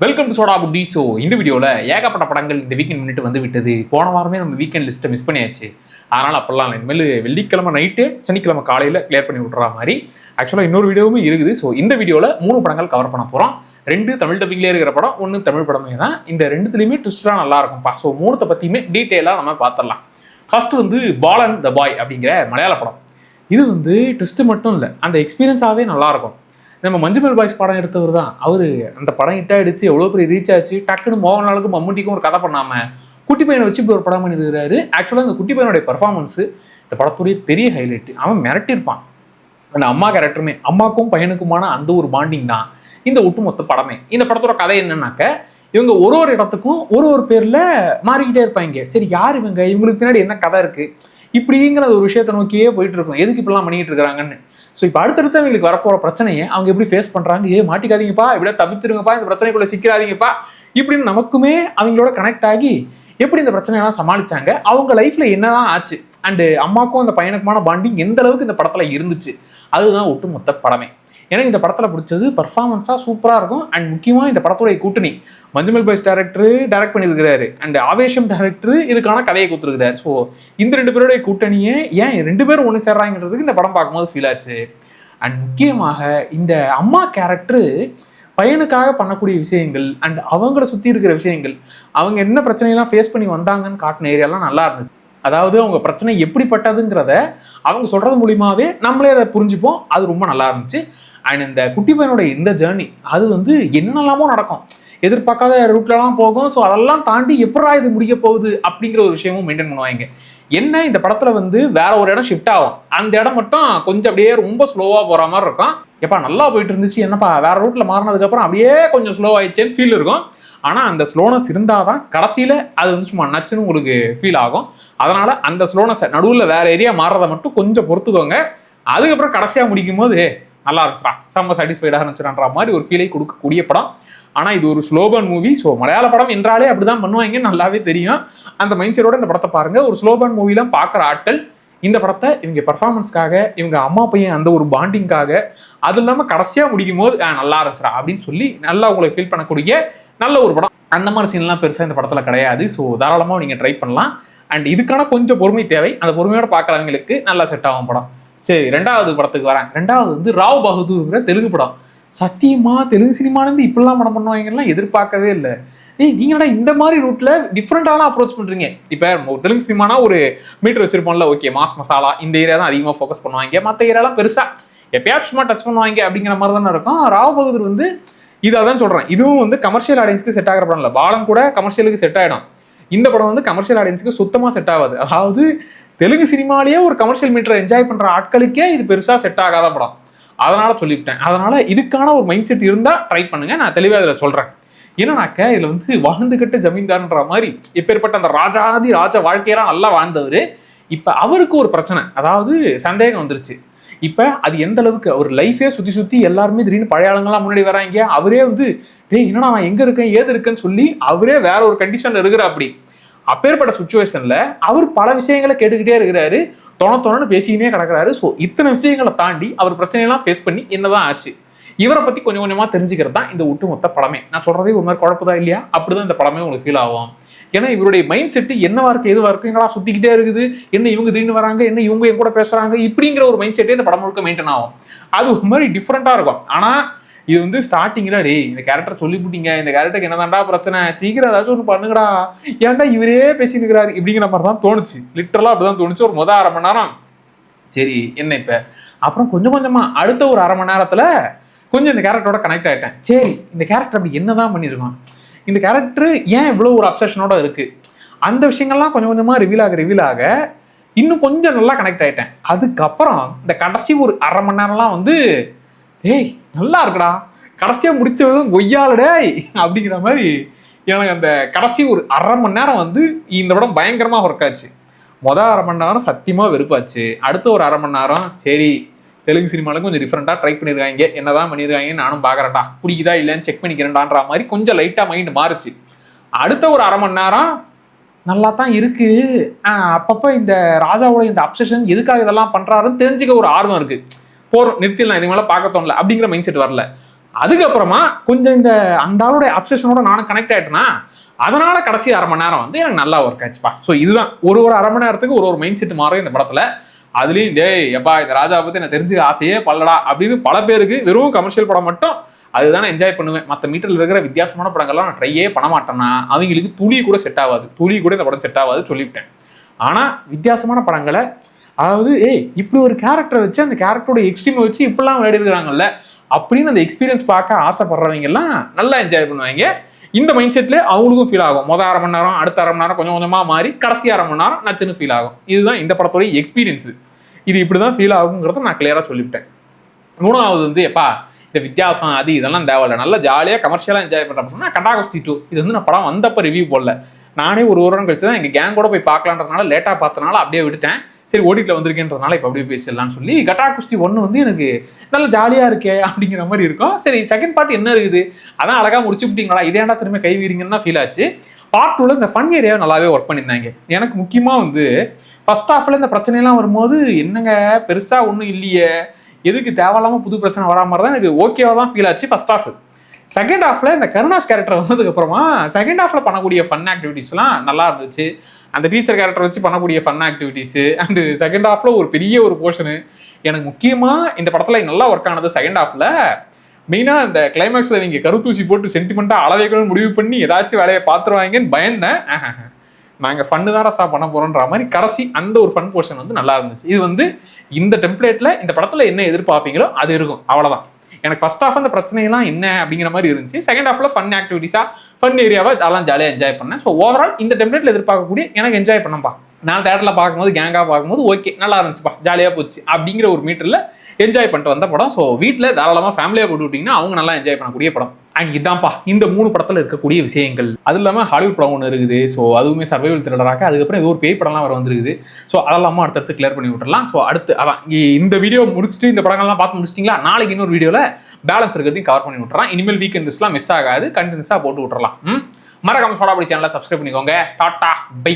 Welcome to soda Buti. So இந்த வீடியோவில் ஏகப்பட்ட படங்கள் இந்த வீக்கெண்ட் முன்னிட்டு வந்து விட்டது. போன வாரமே நம்ம வீக்கெண்ட் லிஸ்ட்டை மிஸ் பண்ணியாச்சு. அதனால் அப்போல்லாம் இனிமேல் வெள்ளிக்கிழமை நைட்டு சனிக்கிழமை காலையில் கிளியர் பண்ணி விட்ற மாதிரி ஆக்சுவலாக இன்னொரு வீடியோவும் இருக்குது. ஸோ இந்த வீடியோவில் 3 படங்கள் கவர் பண்ண போகிறோம். 2 தமிழ் டப்பிங்லேயே இருக்கிற படம், 1 தமிழ் படமே தான். இந்த 2த்துலேயுமே ட்விஸ்டாக நல்லா இருக்கும்ப்பா. ஸோ 3த்தை பற்றியுமே டீட்டெயிலாக நம்ம பார்த்துடலாம். ஃபர்ஸ்ட் வந்து பாலன் த பாய் அப்படிங்கிற மலையாள படம். இது வந்து ட்விஸ்ட்டு மட்டும் இல்லை, அந்த எக்ஸ்பீரியன்ஸாகவே நல்லாயிருக்கும். நம்ம மஞ்சுமல் பாய்ஸ் படம் எடுத்தவர் தான் அவர். அந்த படம் ஹிட் ஆகிடுச்சு, எவ்வளோ பெரிய ரீச் ஆச்சு. டக்குன்னு மோகன்லாலுக்கும் மம்முட்டிக்கும் ஒரு கதை பண்ணாமல் குட்டி பையனை வச்சு இப்படி ஒரு படம் பண்ணியிருக்கிறாரு. ஆக்சுவலாக அந்த குட்டி பையனுடைய பர்ஃபார்மன்ஸு இந்த படத்துடைய பெரிய ஹைலைட்டு. அவன் மிரட்டியிருப்பான். அந்த அம்மா கேரக்டருமே, அம்மாக்கும் பையனுக்குமான அந்த ஒரு பாண்டிங் தான் இந்த ஒட்டுமொத்த படமே. இந்த படத்தோட கதை என்னன்னாக்க, இவங்க ஒரு இடத்துக்கும் ஒரு பேரில் மாறிக்கிட்டே இருப்பாங்க. சரி, யார் இவங்க, இவங்களுக்கு பின்னாடி என்ன கதை இருக்குது, இப்படிங்கிற ஒரு விஷயத்தை நோக்கியே போயிட்டு இருக்கும். எதுக்கு இப்படிலாம் பண்ணிக்கிட்டு இருக்கிறாங்கன்னு. ஸோ இப்போ அடுத்தடுத்து அவங்களுக்கு வரப்போகிற பிரச்சனையை அவங்க எப்படி ஃபேஸ் பண்ணுறாங்க, மாட்டிக்காதீங்கப்பா, இப்படியே தப்பிச்சிருங்கப்பா, இந்த பிரச்சனைக்குள்ளே சிக்கிறாதீங்கப்பா இப்படின்னு நமக்குமே அவங்களோட கனெக்ட் ஆகி எப்படி இந்த பிரச்சனையெல்லாம் சமாளித்தாங்க, அவங்க லைஃப்பில் என்னதான் ஆச்சு, அண்டு அம்மாக்கும் அந்த பையனுக்குமான பாண்டிங் எந்த அளவுக்கு இந்த படத்தில் இருந்துச்சு, அதுதான் ஒட்டுமொத்த படமே. எனக்கு இந்த படத்தில் பிடிச்சது பர்ஃபார்மன்ஸாக சூப்பராக இருக்கும். அண்ட் முக்கியமாக இந்த படத்துடைய கூட்டணி, மஞ்சுமல் பாய்ஸ் டைரக்ட் பண்ணியிருக்கிறாரு, அண்ட் ஆவேஷம் டைரக்டர் இதுக்கான கதையை கொடுத்துருக்கிறாரு. ஸோ இந்த 2 பேருடைய கூட்டணியே ஏன் 2 பேரும் ஒன்று சேர்றாங்கிறதுக்கு இந்த படம் பார்க்கும்போது ஃபீல் ஆச்சு. அண்ட் முக்கியமாக இந்த அம்மா கேரக்டரு பையனுக்காக பண்ணக்கூடிய விஷயங்கள் அண்ட் அவங்கள சுற்றி இருக்கிற விஷயங்கள், அவங்க என்ன பிரச்சனையெல்லாம் ஃபேஸ் பண்ணி வந்தாங்கன்னு காட்டின ஏரியாலாம் நல்லா இருந்துச்சு. அதாவது அவங்க பிரச்சனை எப்படிப்பட்டதுங்கிறத அவங்க சொல்கிறது மூலியமாகவே நம்மளே அதை புரிஞ்சுப்போம். அது ரொம்ப நல்லா இருந்துச்சு. அண்ட் இந்த குட்டி பையனோட இந்த ஜேர்னி அது வந்து என்னெல்லாமோ நடக்கும், எதிர்பார்க்காத ரூட்லலாம் போகும். ஸோ அதெல்லாம் தாண்டி எப்படா இது முடிய போகுது அப்படிங்கிற ஒரு விஷயமும் மெயின்டைன் பண்ணுவாங்க. என்ன இந்த படத்தில் வந்து வேற ஒரு இடம் ஷிஃப்ட் ஆகும், அந்த இடம் மட்டும் கொஞ்சம் அப்படியே ரொம்ப ஸ்லோவாக போகிற மாதிரி இருக்கும். எப்பா நல்லா போயிட்டு இருந்துச்சு, என்னப்பா வேற ரூட்டில் மாறினதுக்கப்புறம் அப்படியே கொஞ்சம் ஸ்லோ ஆயிடுச்சேன்னு ஃபீல் இருக்கும். ஆனால் அந்த ஸ்லோனஸ் இருந்தால் தான் கடைசியில் அது வந்து சும்மா நச்சுன்னு உங்களுக்கு ஃபீல் ஆகும். அதனால் அந்த ஸ்லோனஸை நடுவில் வேறு ஏரியா மாறுறதை மட்டும் கொஞ்சம் பொறுத்துக்கோங்க. அதுக்கப்புறம் கடைசியாக முடிக்கும் போது நல்லா இருந்துச்சுடா, செம்ம சாட்டிஸ்ஃபைடாக இருந்துச்சுன்ற மாதிரி ஒரு ஃபீலை கொடுக்கக்கூடிய படம். ஆனால் இது ஒரு ஸ்லோபர்ன் மூவி. ஸோ மலையாள படம் என்றாலே அப்படி தான் பண்ணுவாங்கன்னு நல்லாவே தெரியும். அந்த மைண்ட் செட்டோட இந்த படத்தை பாருங்கள். ஒரு ஸ்லோபர்ன் மூவிலாம் பார்க்குற ஆட்கள் இந்த படத்தை இவங்க பர்ஃபார்மன்ஸ்க்காக, இவங்க அம்மா பையன் அந்த ஒரு பாண்டிங்காக, அது இல்லாமல் கடைசியாக முடிக்கும் போது நல்லா இருந்துச்சுடா அப்படின்னு சொல்லி நல்லா உங்களை ஃபீல் பண்ணக்கூடிய நல்ல ஒரு படம். அந்த மாதிரி சீன்லாம் பெருசாக இந்த படத்தில் கிடையாது. ஸோ தாராளமாக நீங்கள் ட்ரை பண்ணலாம். அண்ட் இதுக்கான கொஞ்சம் பொறுமை தேவை. அந்த பொறுமையோட பார்க்குறவங்களுக்கு நல்லா செட் ஆகும் படம். சரி, 2வது படத்துக்கு வரேன். 2வது வந்து ராவ் பகதூர்ங்கிற தெலுங்கு படம். சத்தியமாக தெலுங்கு சினிமாலேருந்து இப்படிலாம் படம் பண்ணுவாங்கலாம் எதிர்பார்க்கவே இல்லை. நீங்களா இந்த மாதிரி ரூட்டில் டிஃப்ரெண்ட்டான அப்ரோச் பண்ணுறீங்க. இப்போ தெலுங்கு சினிமானா ஒரு மீட்டர் வச்சிருப்போம்ல, ஓகே மாஸ் மசாலா இந்த ஏரியா தான் அதிகமாக ஃபோக்கஸ் பண்ணுவாங்க, மற்ற ஏரியாலாம் பெருசாக எப்பயாச்சும் சும்மா டச் பண்ணுவாங்க அப்படிங்கிற மாதிரி தானே இருக்கும். ராவ் பகதூர் வந்து இதை தான் சொல்கிறேன், இதுவும் வந்து கமர்ஷியல் ஆடியன்ஸ்க்கு செட் ஆகிற படம் இல்லை. பாலம் கூட கமர்ஷியலுக்கு செட் ஆகிடும். இந்த படம் வந்து கமர்ஷியல் ஆடியன்ஸுக்கு சுத்தமாக செட் ஆகாது. அதாவது தெலுங்கு சினிமாலேயே ஒரு கமர்ஷியல் மீட்டரை என்ஜாய் பண்ணுற ஆட்களுக்கே இது பெருசாக செட் ஆகாத படம். அதனால் சொல்லிவிட்டேன். அதனால் இதுக்கான ஒரு மைண்ட் செட் இருந்தால் ட்ரை பண்ணுங்கள். நான் தெளிவாக இதில் சொல்கிறேன். என்னன்னாக்க இதில் வந்து வாழ்ந்துக்கிட்டு ஜமீன்தார்ன்ற மாதிரி எப்பேற்பட்ட அந்த ராஜ வாழ்க்கையெல்லாம் நல்லா வாழ்ந்தவர், இப்போ அவருக்கு ஒரு பிரச்சனை, அதாவது சந்தேகம் வந்துருச்சு. இப்போ அது எந்த அளவுக்கு அவர் லைஃபே சுற்றி எல்லாருமே திடீர்னு பழைய ஆளுங்கள்லாம் முன்னாடி வராங்க. அவரே வந்து என்னடா நான் எங்கே இருக்கேன் ஏது இருக்கேன்னு சொல்லி அவரே வேற ஒரு கண்டிஷனில் இருக்கிற அப்படி அப்பேற்பட்ட சுச்சுவேஷனில் அவர் பல விஷயங்களை கேட்டுக்கிட்டே இருக்கிறாரு, தொணன்னு பேசிக்கினே கிடக்கிறாரு. ஸோ இத்தனை விஷயங்களை தாண்டி அவர் பிரச்சனையெல்லாம் ஃபேஸ் பண்ணி என்னதான் ஆச்சு, இவரை பற்றி கொஞ்சம் கொஞ்சமாக தெரிஞ்சுக்கிறது தான் இந்த ஒட்டுமொத்த படமே. நான் சொல்கிறதே ஒரு மாதிரி குழப்பதா இல்லையா? அப்படி தான் இந்த படமே உங்களுக்கு ஃபீல் ஆகும். ஏன்னா இவருடைய மைண்ட் செட்டு என்னவா இருக்குது, எதுவாக இருக்குது, எங்களா சுற்றிக்கிட்டே இருக்குது, என்ன இவங்க திடீர்னு வராங்க, என்ன இவங்க என் கூட பேசுகிறாங்க, இப்படிங்கிற ஒரு மைண்ட் செட்டே இந்த படம் முழுக்க மெயின்டைன் ஆகும். அது ஒரு மாதிரி டிஃப்ரெண்ட்டாக இருக்கும். ஆனால் இது வந்து ஸ்டார்டிங்கில் இந்த கேரக்டர் சொல்லிவிட்டீங்க, இந்த கேரக்டருக்கு என்னதான்டா பிரச்சனை, சீக்கிரம் ஏதாச்சும் ஒன்று பண்ணுங்கடா, ஏன்டா இவரே பேசினுக்கிறாரு இப்படிங்கிற மாதிரி தான் தோணுச்சு. லிட்டரலாக அப்படி தான் தோணுச்சு. ஒரு அரை மணி நேரம் சரி என்ன இப்போ, அப்புறம் கொஞ்சம் கொஞ்சமாக அடுத்த ஒரு அரை மணி நேரத்தில் கொஞ்சம் இந்த கேரக்டரோட கனெக்ட் ஆகிட்டேன். சரி, இந்த கேரக்டர் அப்படி என்ன தான் பண்ணியிருக்கான், இந்த கேரக்டர் ஏன் இவ்வளோ ஒரு அப்சஷனோட இருக்குது, அந்த விஷயங்கள்லாம் கொஞ்சம் கொஞ்சமாக ரிவீல் ஆக இன்னும் கொஞ்சம் நல்லா கனெக்ட் ஆகிட்டேன். அதுக்கப்புறம் இந்த கடைசி ஒரு அரை மணி நேரம்லாம் வந்து நல்லா இருக்குடா, கடைசியாக முடிச்சதும் கொய்யாலடே அப்படிங்கிற மாதிரி எனக்கு அந்த கடைசி ஒரு அரை மணி நேரம் வந்து இந்த படம் பயங்கரமாக ஒர்க் ஆச்சு. அரை மணி நேரம் சத்தியமாக வெறுப்பாச்சு. அடுத்த ஒரு அரை மணி நேரம் சரி தெலுங்கு சினிமாவில் கொஞ்சம் டிஃப்ரெண்ட்டாக ட்ரை பண்ணியிருக்காங்க, என்னதான் பண்ணியிருக்காங்கன்னு நானும் பார்க்குறேன்டா, பிடிக்குதா இல்லைன்னு செக் பண்ணிக்கிறேன்டான்ற மாதிரி கொஞ்சம் லைட்டாக மைண்டு மாறுச்சு. அடுத்த ஒரு அரை மணி நேரம் நல்லா தான் இருக்குது. அப்பப்போ இந்த ராஜாவோட இந்த அப்சஷன் எதுக்காக இதெல்லாம் பண்ணுறாருன்னு தெரிஞ்சுக்க ஒரு ஆர்வம் இருக்குது. போகிறோம் நிறுத்திடலாம், இது மேலே பார்க்க தோணல அப்படிங்கிற மைண்ட் செட் வரல. அதுக்கப்புறமா கொஞ்சம் இந்த அந்த ஆளுடைய அப்சஷனோட நானும் கனெக்ட் ஆயிட்டேன்னா அதனால கடைசி அரை மணி நேரம் வந்து எனக்கு நல்லா ஒர்க் ஆச்சுப்பா. ஸோ இதுதான் ஒரு அரை மணி நேரத்துக்கு ஒரு மைண்ட் செட் மாறும் இந்த படத்துல. அதுலயும் டேய் எப்பா இந்த ராஜா பத்தி எனக்கு தெரிஞ்சு ஆசையே பல்லடா அப்படின்னு பல பேருக்கு வெறும் கமர்ஷியல் படம் மட்டும் அதுதான் என்ஜாய் பண்ணுவேன். மற்ற மீட்டர்ல இருக்கிற வித்தியாசமான படங்கள்லாம் நான் ட்ரையே பண்ண மாட்டேன்னா அவங்களுக்கு துளி கூட செட் ஆகாது, துளி கூட இந்த படம் செட் ஆகாது சொல்லிவிட்டேன். ஆனா வித்தியாசமான படங்களை அதாவது இப்படி ஒரு கேரக்டரை வச்சு அந்த கேரக்டரோட எக்ஸ்ட்ரீமை வச்சு இப்படிலாம் விளையாடி இருக்கிறாங்கல்ல அப்படின்னு அந்த எக்ஸ்பீரியன்ஸ் பார்க்க ஆசைப்படுறவங்க எல்லாம் நல்லா என்ஜாய் பண்ணுவாங்க. இந்த மைண்ட் செட்ல அவங்களுக்கும் ஃபீல் ஆகும். முதல் அரை மணி நேரம் அடுத்த அரை மணி நேரம் கொஞ்சம் கொஞ்சமா மாறி கடைசி அரை மணி நேரம் நச்சுன்னு ஃபீல் ஆகும். இதுதான் இந்த படத்தோட எக்ஸ்பீரியன்ஸ். இது இப்படிதான் ஃபீல் ஆகுங்கிறத நான் கிளியரா சொல்லிவிட்டேன். மூணாவது வந்து எப்பா இந்த வித்தியாசம் அது இதெல்லாம் தேவையில்லை, நல்லா ஜாலியாக கமர்ஷியலாக என்ஜாய் பண்ணுறேன். கட்டாகுஸ்தி 2 இது வந்து நான் படம் வந்தப்போ ரிவ்யூ போடல, நானே ஒரு வாரம் கழிச்சு தான் எங்கள் கேங் கூட போய் பார்க்கலான்றதுனால லேட்டாக பார்த்தனால அப்படியே விட்டுட்டேன். சரி ஓடிட்டில் வந்திருக்கேன்றதுனால இப்போ அப்படியே பேசிடலாம்னு சொல்லி கட்டாகுஸ்தி 1 வந்து எனக்கு நல்லா ஜாலியாக இருக்கே அப்படிங்கிற மாதிரி இருக்கும். சரி செகண்ட் பார்ட் என்ன இருக்குது அதான் அழகாக முடிச்சு விட்டீங்களா இதேண்டா திரும்ப கை வீரிங்கன்னு தான் ஃபீல் ஆச்சு. பார்ட் 2ல இந்த ஃபன் ஏரியாவை நல்லாவே ஒர்க் பண்ணியிருந்தாங்க. எனக்கு முக்கியமாக வந்து ஃபர்ஸ்ட் ஹாஃபில் இந்த பிரச்சனைலாம் வரும்போது என்னங்க பெருசாக ஒன்றும் இல்லையே, எதுக்கு தேவையில்லாமல் புது பிரச்சனை வரா மாதிரி தான் எனக்கு ஓகேவா தான் ஃபீல் ஆச்சு ஃபர்ஸ்ட் ஹாஃப். செகண்ட் ஹாஃப்ல இந்த கருணாஸ் கேரக்டர் வந்ததுக்கப்புறமா செகண்ட் ஹாஃப்ல பண்ணக்கூடிய ஃபன் ஆக்டிவிட்டிஸ்லாம் நல்லா இருந்துச்சு. அந்த டீச்சர் கேரக்டர் வச்சு பண்ணக்கூடிய ஃபன் ஆக்டிவிட்டிஸு அண்டு செகண்ட் ஹாஃப்ல ஒரு பெரிய ஒரு போர்ஷனு எனக்கு முக்கியமாக இந்த படத்தில் நல்லா ஒர்க் ஆனது செகண்ட் ஹாஃப்ல. மெயினாக இந்த கிளைமேக்ஸில் நீங்கள் கருத்தூசி போட்டு சென்டிமெண்ட்டாக அளவைக்கணும்னு முடிவு பண்ணி ஏதாச்சும் வேலையை பார்த்துருவாங்கன்னு பயந்தேன். நாங்கள் ஃபன்னு தான் ரசா பண்ண போகிறோன்ற மாதிரி கடைசி அந்த ஒரு ஃபன் போர்ஷன் வந்து நல்லா இருந்துச்சு. இது வந்து இந்த டெம்ப்ளேட்டில் இந்த படத்தில் என்ன எதிர்பார்ப்பீங்களோ அது இருக்கும், அவ்வளோதான். எனக்கு ஃபர்ஸ்ட் ஹாஃப் அந்த பிரச்சனைலாம் என்ன அப்படிங்கிற மாதிரி இருந்துச்சு. செகண்ட் ஹாஃப்ல ஃபன் ஆக்டிவிட்டிஸாக ஃபன் ஏரியாவை அதெல்லாம் ஜாலியாக என்ஜாய் பண்ணேன். ஸோ ஓவரால் இந்த டெம்ப்ளேட்டில் எதிர்பார்க்கக்கூடிய எனக்கு என்ஜாய் பண்ணப்பா. நான் தேட்டரில் பார்க்கும்போது கேங்காக பார்க்கும்போது ஓகே நல்லா இருந்துச்சுப்பா, ஜாலியாக போச்சு அப்படிங்கிற ஒரு மீட்டரில் என்ஜாய் பண்ணிட்டு வந்த படம். ஸோ வீட்டில் தாராளமாக ஃபேமிலியாக போட்டு விட்டிங்கன்னா அவங்க நல்லா என்ஜாய் பண்ணக்கூடிய படம். அண்ட் இதான்ப்பா இந்த 3 படத்தில் இருக்கக்கூடிய விஷயங்கள். அது இல்லாமல் ஹாலிவுட் படம் ஒன்று இருக்குது. ஸோ அதுவுமே சர்வைவல் த்ரில்லராக அதுக்கப்புறம் ஏதோ ஒரு பேய் படம்லாம் வர வந்துருக்குது. ஸோ அதெல்லாமா அடுத்தடுத்து கிளியர் பண்ணி விட்டுறலாம். ஸோ அடுத்து அதான் இந்த வீடியோ முடிச்சுட்டு இந்த படங்கள்லாம் பார்த்து முடிச்சிட்டிங்களா, நாளைக்கு இன்னொரு வீடியோவில் பேலன்ஸ் இருக்கிறதையும் கவர் பண்ணி விட்டுறலாம். இனிமேல் வீக்கெண்ட்ஸ்லாம் மிஸ் ஆகாது, கண்டினியூஸாக போட்டு விட்டுறலாம். மறக்காம சோடாபடி சேனலை சப்ஸ்கிரைப் பண்ணிக்கோங்க. Tata by.